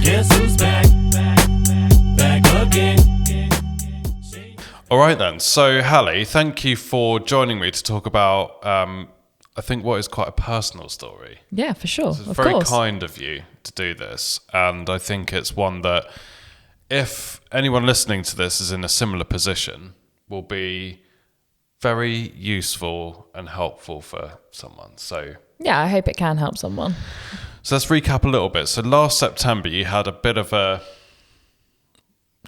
Guess who's back? Back again. All right then. So, Halli, thank you for joining me to talk about, I think, what is quite a personal story. Yeah, for sure. It's very kind of you to do this. And I think it's one that, if anyone listening to this is in a similar position, will be very useful and helpful for someone. So, yeah, I hope it can help someone. So let's recap a little bit. So last September, you had a bit of a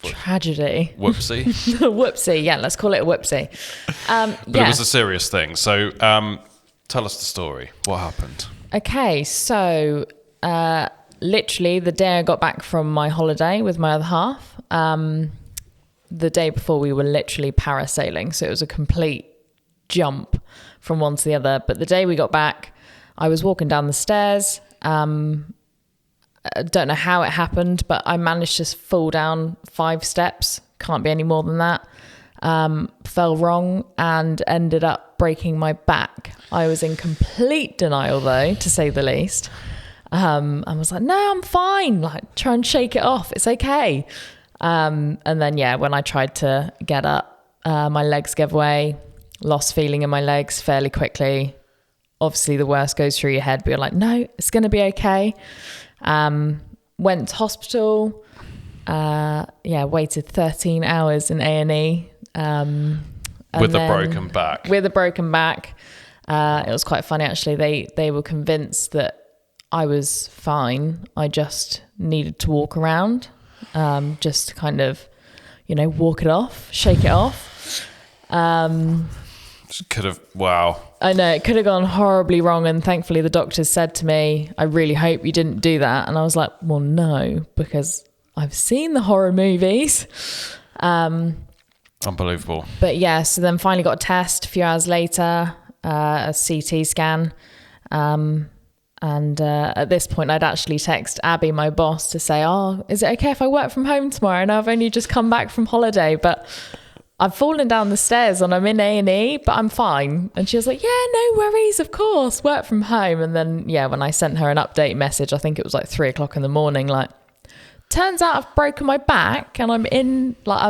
tragedy. Whoopsie. Whoopsie, yeah, let's call it a whoopsie. But it was a serious thing. So tell us the story. What happened? Okay, so literally the day I got back from my holiday with my other half, the day before we were literally parasailing. So it was a complete jump from one to the other. But the day we got back, I was walking down the stairs. I don't know how it happened, but I managed to fall down 5 steps. Can't be any more than that. Fell wrong and ended up breaking my back. I was in complete denial though, to say the least. I was like, no, I'm fine. Like, try and shake it off. It's okay. And then, yeah, when I tried to get up, my legs gave way, lost feeling in my legs fairly quickly. Obviously the worst goes through your head, but you're like, no, it's going to be okay. Went to hospital, waited 13 hours in A&E. With a broken back. With a broken back. It was quite funny actually. They were convinced that I was fine. I just needed to walk around, just to kind of, walk it off, shake it off. Could have, wow. I know, it could have gone horribly wrong, and thankfully the doctors said to me, I really hope you didn't do that. And I was like, well, no, because I've seen the horror movies. Unbelievable. But yeah, so then finally got a test a few hours later, a CT scan. And at this point, I'd actually text Abby, my boss, to say, oh, is it okay if I work from home tomorrow? And I've only just come back from holiday, but I've fallen down the stairs and I'm in A&E, but I'm fine. And she was like, yeah, no worries, of course, work from home. And then, yeah, when I sent her an update message, I think it was like 3:00 in the morning, like, turns out I've broken my back and I'm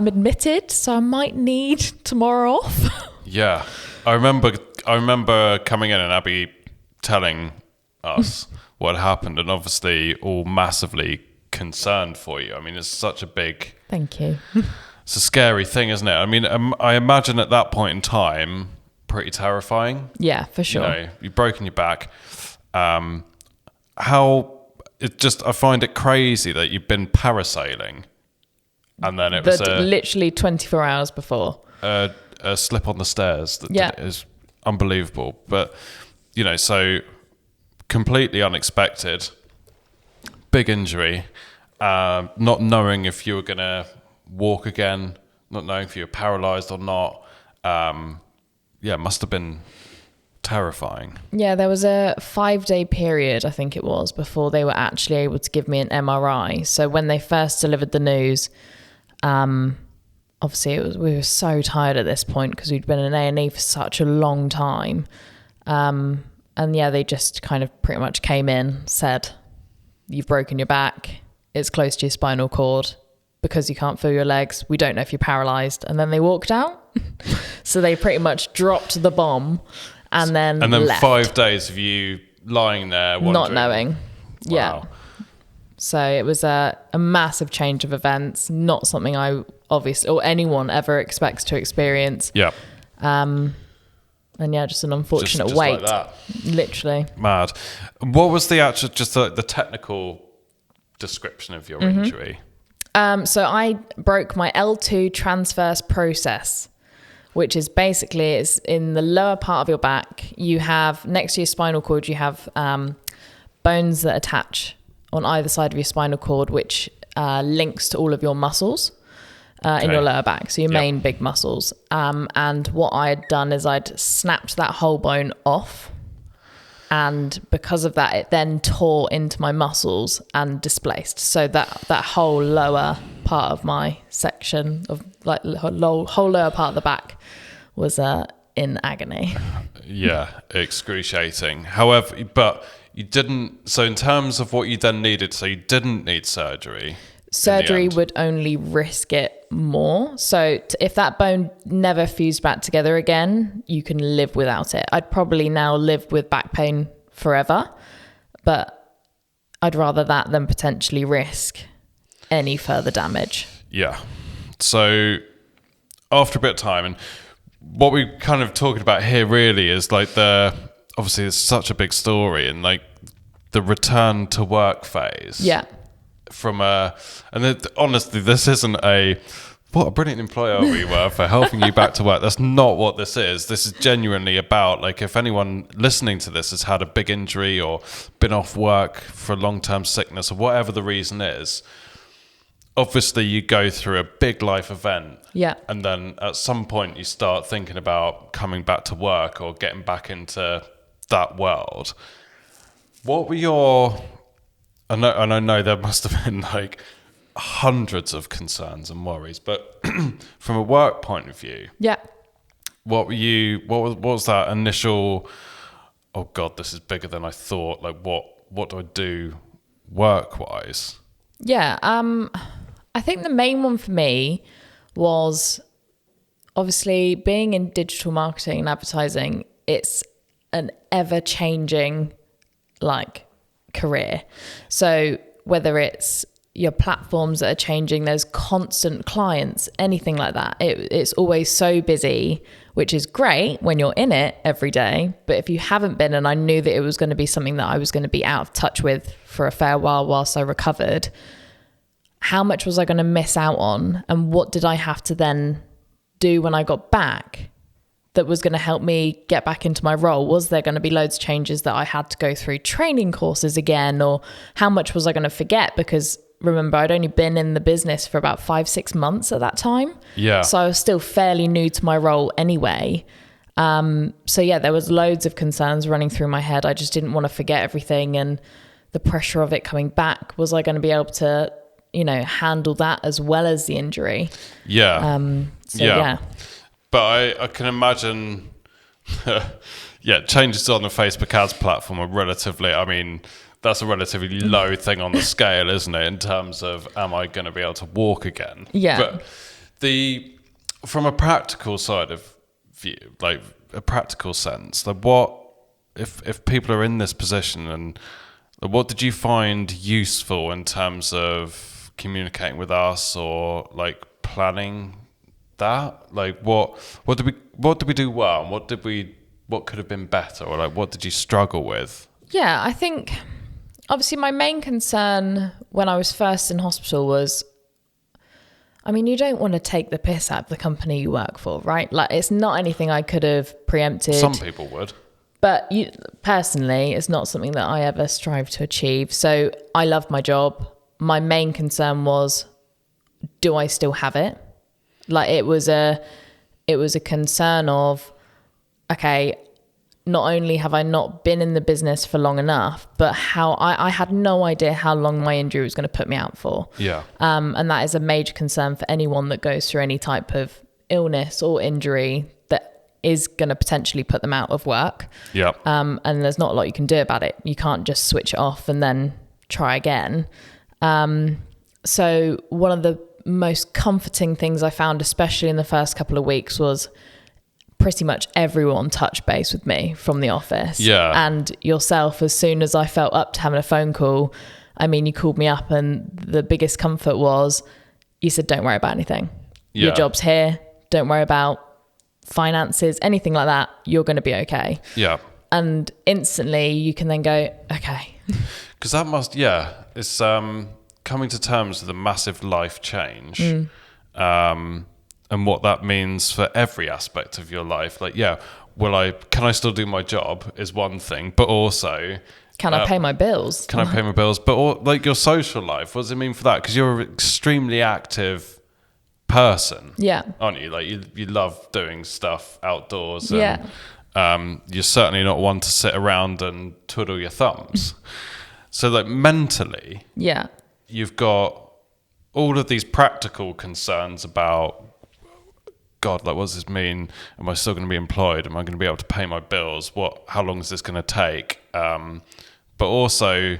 admitted, so I might need tomorrow off. Yeah. I remember coming in and Abby telling us what happened, and obviously all massively concerned for you. I mean, it's such a big... Thank you. It's a scary thing, isn't it? I mean, I imagine at that point in time, pretty terrifying. Yeah, for sure. You've broken your back. I find it crazy that you've been parasailing, and then it was literally 24 hours before. A slip on the stairs. That is unbelievable. But, so completely unexpected, big injury, not knowing if you were going to walk again, not knowing if you were paralyzed or not. Must have been terrifying. Yeah, there was a 5-day period, I think it was, before they were actually able to give me an MRI. So when they first delivered the news, obviously we were so tired at this point because we'd been in A&E for such a long time. They just kind of pretty much came in, said, you've broken your back, it's close to your spinal cord. Because you can't feel your legs, we don't know if you're paralyzed. And then they walked out. So they pretty much dropped the bomb and then left. 5 days of you lying there wondering. Not knowing. Wow. Yeah. So it was a massive change of events, not something I obviously, or anyone ever expects to experience. Yeah. Just an unfortunate just wait. Like that. Literally. Mad. What was the actual, just the technical description of your injury? So I broke my L2 transverse process, which is basically, it's in the lower part of your back. You have, next to your spinal cord, you have bones that attach on either side of your spinal cord, which links to all of your muscles in your lower back. So your main big muscles. And what I had done is I'd snapped that whole bone off. And because of that, it then tore into my muscles and displaced. So that whole lower part of my section of like the whole lower part of the back was in agony. Yeah, excruciating. However, but you didn't. So in terms of what you then needed, so you didn't need surgery. Surgery would only risk it more. So if that bone never fused back together again, you can live without it. I'd probably now live with back pain forever, but I'd rather that than potentially risk any further damage. Yeah. So after a bit of time, and what we're kind of talking about here really is like obviously it's such a big story, and like the return to work phase. Yeah. Honestly, this isn't what a brilliant employer we were for helping you back to work. That's not what this is. This is genuinely about, like, if anyone listening to this has had a big injury or been off work for long-term sickness or whatever the reason is, obviously you go through a big life event. Yeah. And then at some point you start thinking about coming back to work or getting back into that world. What were I know there must have been like hundreds of concerns and worries, but from a work point of view, yeah, what was that initial, oh God, this is bigger than I thought, like what do I do work wise? Yeah. I think the main one for me was obviously being in digital marketing and advertising. It's an ever changing like career. So whether it's your platforms that are changing, there's constant clients, anything like that. It's always so busy, which is great when you're in it every day. But if you haven't been, and I knew that it was going to be something that I was going to be out of touch with for a fair while whilst I recovered, how much was I going to miss out on? And what did I have to then do when I got back that was going to help me get back into my role? Was there going to be loads of changes that I had to go through training courses again? Or how much was I going to forget? Because remember, I'd only been in the business for about 5-6 months at that time. Yeah. So I was still fairly new to my role anyway. So yeah, there was loads of concerns running through my head. I just didn't want to forget everything, and the pressure of it coming back. Was I going to be able to, handle that as well as the injury? Yeah. Yeah. But I can imagine, changes on the Facebook ads platform are that's a relatively low thing on the scale, isn't it? In terms of, am I going to be able to walk again? Yeah. But from a practical side of view, like a practical sense, like what, if people are in this position, and what did you find useful in terms of communicating with us or like planning that? Like what did we do well, and what could have been better, or like what did you struggle with? Yeah, I think obviously my main concern when I was first in hospital was, you don't want to take the piss out of the company you work for, right? Like, it's not anything I could have preempted. Some people would. But personally, it's not something that I ever strive to achieve. So I love my job. My main concern was, do I still have it? Like, it was a concern of, okay, not only have I not been in the business for long enough, but how I had no idea how long my injury was going to put me out for. Yeah. And that is a major concern for anyone that goes through any type of illness or injury that is going to potentially put them out of work. Yeah. And there's not a lot you can do about it. You can't just switch it off and then try again. So one of the most comforting things I found, especially in the first couple of weeks, was pretty much everyone touched base with me from the office. Yeah. And yourself, as soon as I felt up to having a phone call, you called me up, and the biggest comfort was you said, don't worry about anything. Yeah. Your job's here. Don't worry about finances, anything like that. You're going to be okay. Yeah. And instantly you can then go, okay. Because that must, it's coming to terms with a massive life change. And what that means for every aspect of your life. Like, can I still do my job is one thing, but also, can I pay my bills? Can I pay my bills? But like your social life, what does it mean for that? Because you're an extremely active person, aren't you? Like you love doing stuff outdoors, and you're certainly not one to sit around and twiddle your thumbs. So like mentally, you've got all of these practical concerns about, God, like, what does this mean? Am I still going to be employed? Am I going to be able to pay my bills? How long is this going to take? but also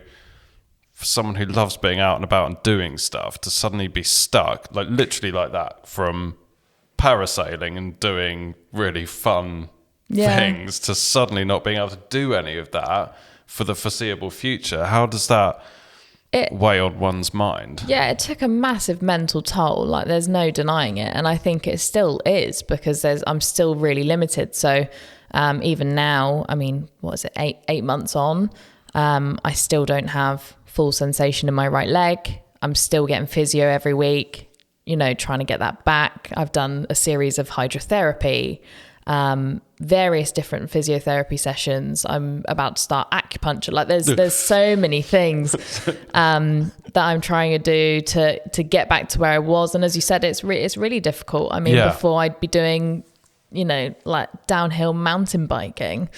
for someone who loves being out and about and doing stuff to suddenly be stuck, like literally like that, from parasailing and doing really fun things to suddenly not being able to do any of that for the foreseeable future. How does that weigh on one's mind? Yeah, it took a massive mental toll. Like, there's no denying it. And I think it still is, because I'm still really limited. So even now, I mean, what is it, eight months on, I still don't have full sensation in my right leg. I'm still getting physio every week, you know, trying to get that back. I've done a series of hydrotherapy, various different physiotherapy sessions. I'm about to start acupuncture. Like, there's so many things that I'm trying to do to get back to where I was. And as you said, it's really difficult. I mean, before I'd be doing, you know, like downhill mountain biking.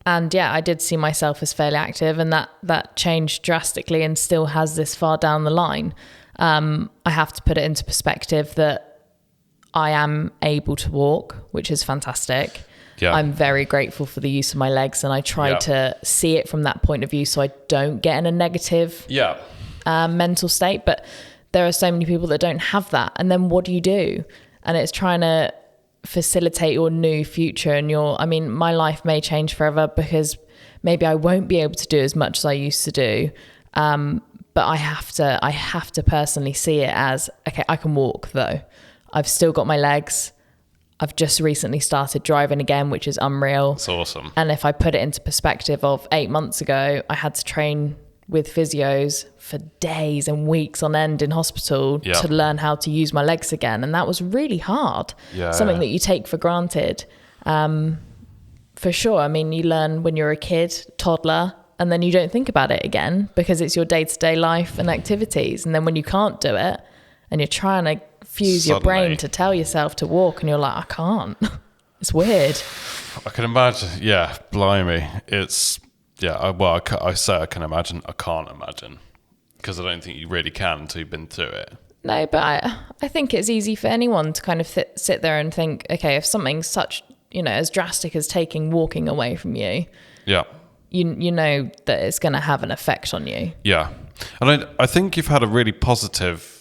And I did see myself as fairly active, and that changed drastically and still has this far down the line. I have to put it into perspective that I am able to walk, which is fantastic. I'm very grateful for the use of my legs, and I try to see it from that point of view so I don't get in a negative mental state. But there are so many people that don't have that. And then what do you do? And it's trying to facilitate your new future and my life may change forever, because maybe I won't be able to do as much as I used to do. But I have to personally see it as, okay, I can walk though. I've still got my legs. I've just recently started driving again, which is unreal. It's awesome. And if I put it into perspective of 8 months ago, I had to train with physios for days and weeks on end in hospital to learn how to use my legs again. And that was really hard. Something that you take for granted. For sure. I mean, you learn when you're a kid, toddler, and then you don't think about it again because it's your day-to-day life and activities. And then when you can't do it and you're trying to fuse your brain to tell yourself to walk and you're like, I can't. It's weird. I can imagine. Yeah, blimey. It's, I say I can imagine. I can't imagine, because I don't think you really can until you've been through it. No, but I think it's easy for anyone to kind of sit there and think, okay, if something's such, as drastic as taking walking away from you, you know that it's going to have an effect on you. Yeah. And I think you've had a really positive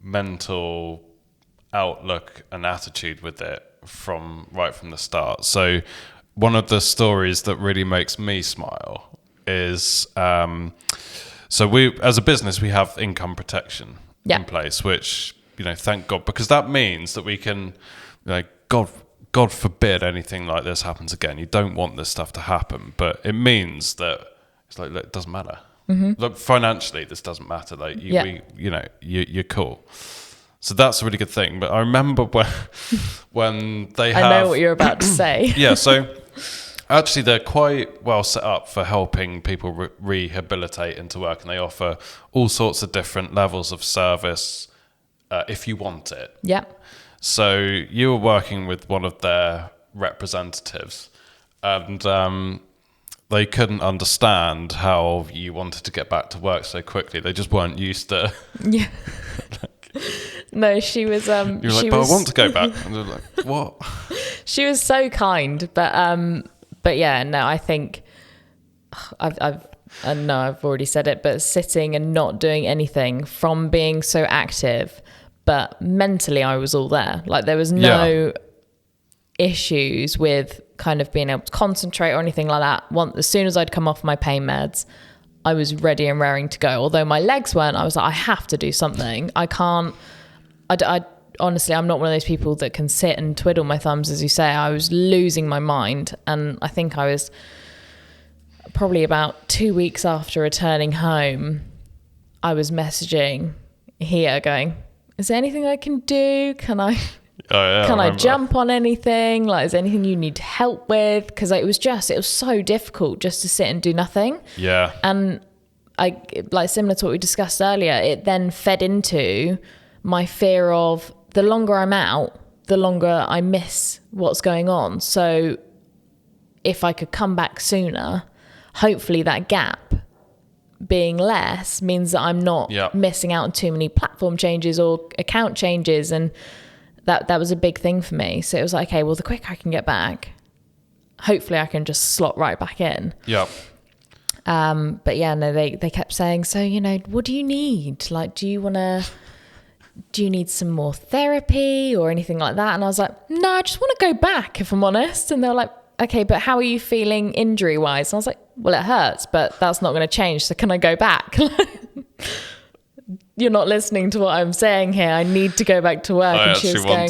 mental outlook and attitude with it from the start. So one of the stories that really makes me smile is, so we, as a business, we have income protection in place, which, thank God, because that means that we can, God forbid anything like this happens again. You don't want this stuff to happen, but it means that it's like, look, it doesn't matter. Mm-hmm. Look, financially, this doesn't matter. Like, you're cool. So that's a really good thing. But I remember when they have... I know what you're about to say. So actually they're quite well set up for helping people rehabilitate into work, and they offer all sorts of different levels of service if you want it. Yeah. So you were working with one of their representatives, and they couldn't understand how you wanted to get back to work so quickly. They just weren't used to... Yeah. No, she was... you were like, but I want to go back. And they're like, what? She was so kind, but yeah, no, I think... I've already said it, but sitting and not doing anything from being so active, but mentally I was all there. Like, there was no issues with kind of being able to concentrate or anything like that. As soon as I'd come off my pain meds, I was ready and raring to go. Although my legs weren't, I was like, I have to do something. I can't... I honestly, I'm not one of those people that can sit and twiddle my thumbs, as you say. I was losing my mind. And I think I was probably about 2 weeks after returning home, I was messaging here going, is there anything I can do? Can I jump on anything? Like, is there anything you need help with? Because it was so difficult just to sit and do nothing. Yeah. And similar to what we discussed earlier, it then fed into my fear of the longer I'm out, the longer I miss what's going on. So if I could come back sooner, hopefully that gap being less means that I'm not missing out on too many platform changes or account changes. And that was a big thing for me. So it was like, okay, well, the quicker I can get back, hopefully I can just slot right back in. Yeah. But yeah, no, they kept saying, so, what do you need? Like, do you need some more therapy or anything like that? And I was like, no, I just want to go back, if I'm honest. And they were like, okay, but how are you feeling injury wise? And I was like, well, it hurts, but that's not going to change. So can I go back? You're not listening to what I'm saying here. I need to go back to work. And she was going,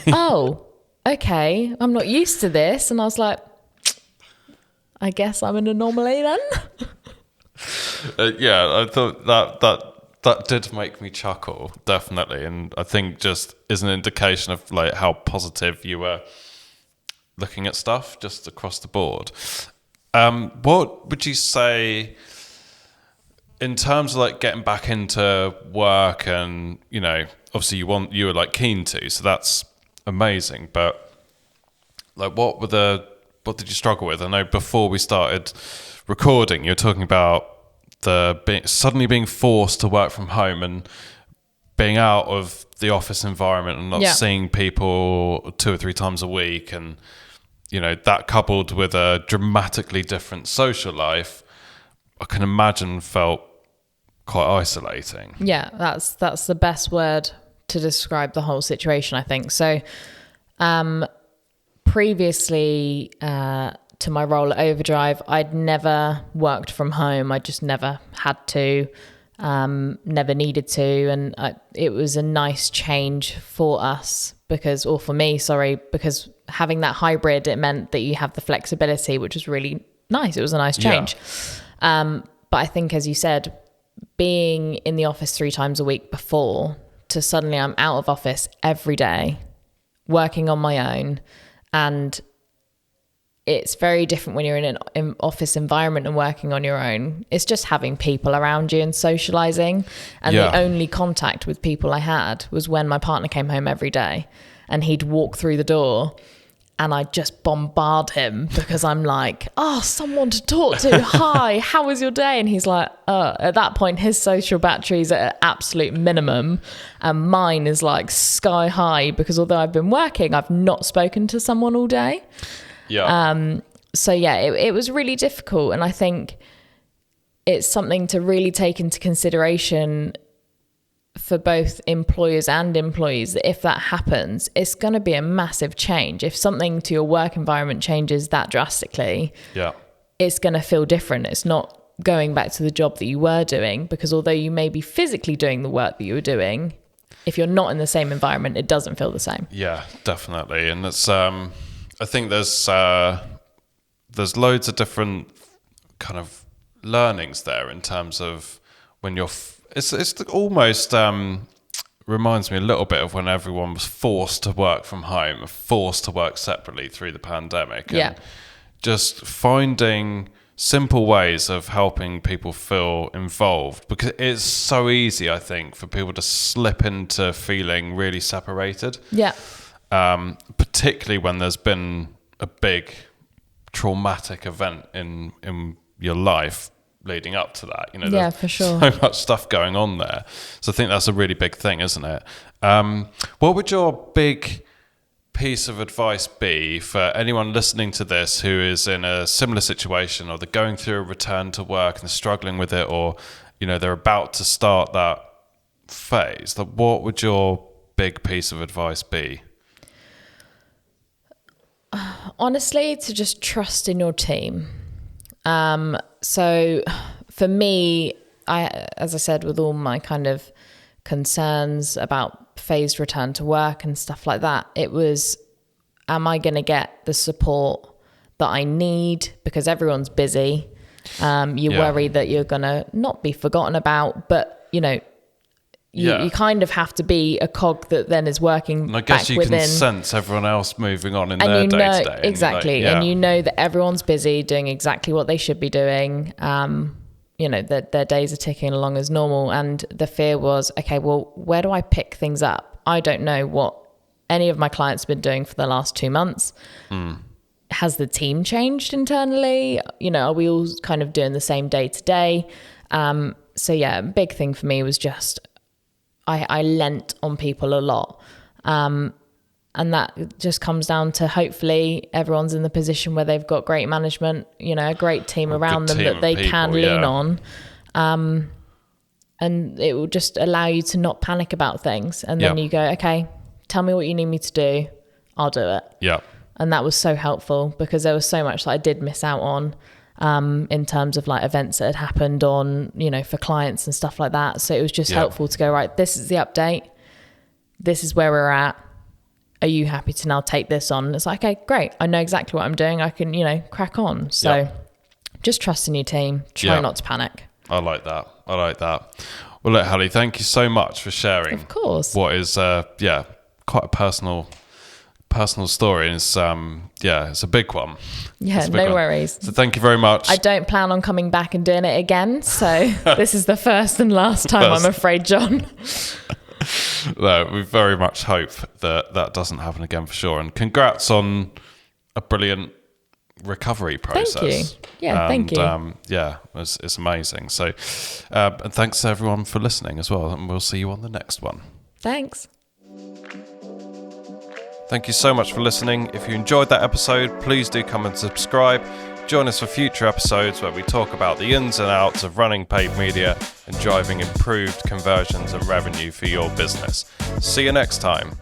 oh, okay. I'm not used to this. And I was like, I guess I'm an anomaly then. Yeah, I thought that did make me chuckle, definitely. And I think just is an indication of like how positive you were looking at stuff just across the board. What would you say in terms of like getting back into work, and obviously you were like keen to, so that's amazing, but like what did you struggle with? I know before we started recording you were talking about suddenly being forced to work from home and being out of the office environment and not seeing people 2 or 3 times a week, and that coupled with a dramatically different social life, I can imagine felt quite isolating. Yeah, that's the best word to describe the whole situation, I think. So previously to my role at Overdrive, I'd never worked from home. I just never had to, never needed to. And it was a nice change for us because having that hybrid, it meant that you have the flexibility, which was really nice. It was a nice change. Yeah. But I think, as you said, being in the office 3 times a week before to suddenly I'm out of office every day, working on my own. And it's very different when you're in an office environment and working on your own. It's just having people around you and socializing. And the only contact with people I had was when my partner came home every day and he'd walk through the door and I'd just bombard him because I'm like, someone to talk to. Hi, how was your day? And he's like, at that point, his social battery's at an absolute minimum. And mine is like sky high because although I've been working, I've not spoken to someone all day. Yeah. So yeah, it was really difficult. And I think it's something to really take into consideration for both employers and employees, that if that happens, it's going to be a massive change. If something to your work environment changes that drastically, it's going to feel different. It's not going back to the job that you were doing, because although you may be physically doing the work that you were doing, if you're not in the same environment, it doesn't feel the same. Yeah, definitely. And it's I think there's loads of different kind of learnings there in terms of when you're it's almost reminds me a little bit of when everyone was forced to work from home, forced to work separately through the pandemic. And just finding simple ways of helping people feel involved, because it's so easy, I think, for people to slip into feeling really separated. Particularly when there's been a big traumatic event in your life leading up to that. There's for sure so much stuff going on there. So I think that's a really big thing, isn't it? What would your big piece of advice be for anyone listening to this who is in a similar situation, or they're going through a return to work and they're struggling with it, or they're about to start that phase? What would your big piece of advice be? Honestly, to just trust in your team. So for me, as I said, with all my kind of concerns about phased return to work and stuff like that, it was, am I going to get the support that I need? Because everyone's busy. You worry that you're going to not be forgotten about, but you kind of have to be a cog that then is working. And I guess you can sense everyone else moving on in their day to day. Exactly. And you know that everyone's busy doing exactly what they should be doing. Their days are ticking along as normal. And the fear was, okay, well, where do I pick things up? I don't know what any of my clients have been doing for the last 2 months. Has the team changed internally? Are we all kind of doing the same day to day? So yeah, a big thing for me was just, I lent on people a lot. And that just comes down to hopefully everyone's in the position where they've got great management, a great team around them that they can lean on. And it will just allow you to not panic about things. And then you go, okay, tell me what you need me to do. I'll do it. Yeah. And that was so helpful because there was so much that I did miss out on in terms of like events that had happened on, for clients and stuff like that. So it was just helpful to go, right, this is the update. This is where we're at. Are you happy to now take this on? And it's like, okay, great. I know exactly what I'm doing. I can, crack on. So just trust in your team. Try not to panic. I like that. Well, look, Halli, thank you so much for sharing. Of course. What is, quite a personal story. And it's, it's a big one. Yeah, no worries. So thank you very much. I don't plan on coming back and doing it again. So this is the first and last time, I'm afraid, John. No, we very much hope that doesn't happen again for sure. And congrats on a brilliant recovery process. Thank you. Yeah, thank you. It's amazing. So, and thanks to everyone for listening as well. And we'll see you on the next one. Thanks. Thank you so much for listening. If you enjoyed that episode, please do come and subscribe. Join us for future episodes where we talk about the ins and outs of running paid media and driving improved conversions and revenue for your business. See you next time.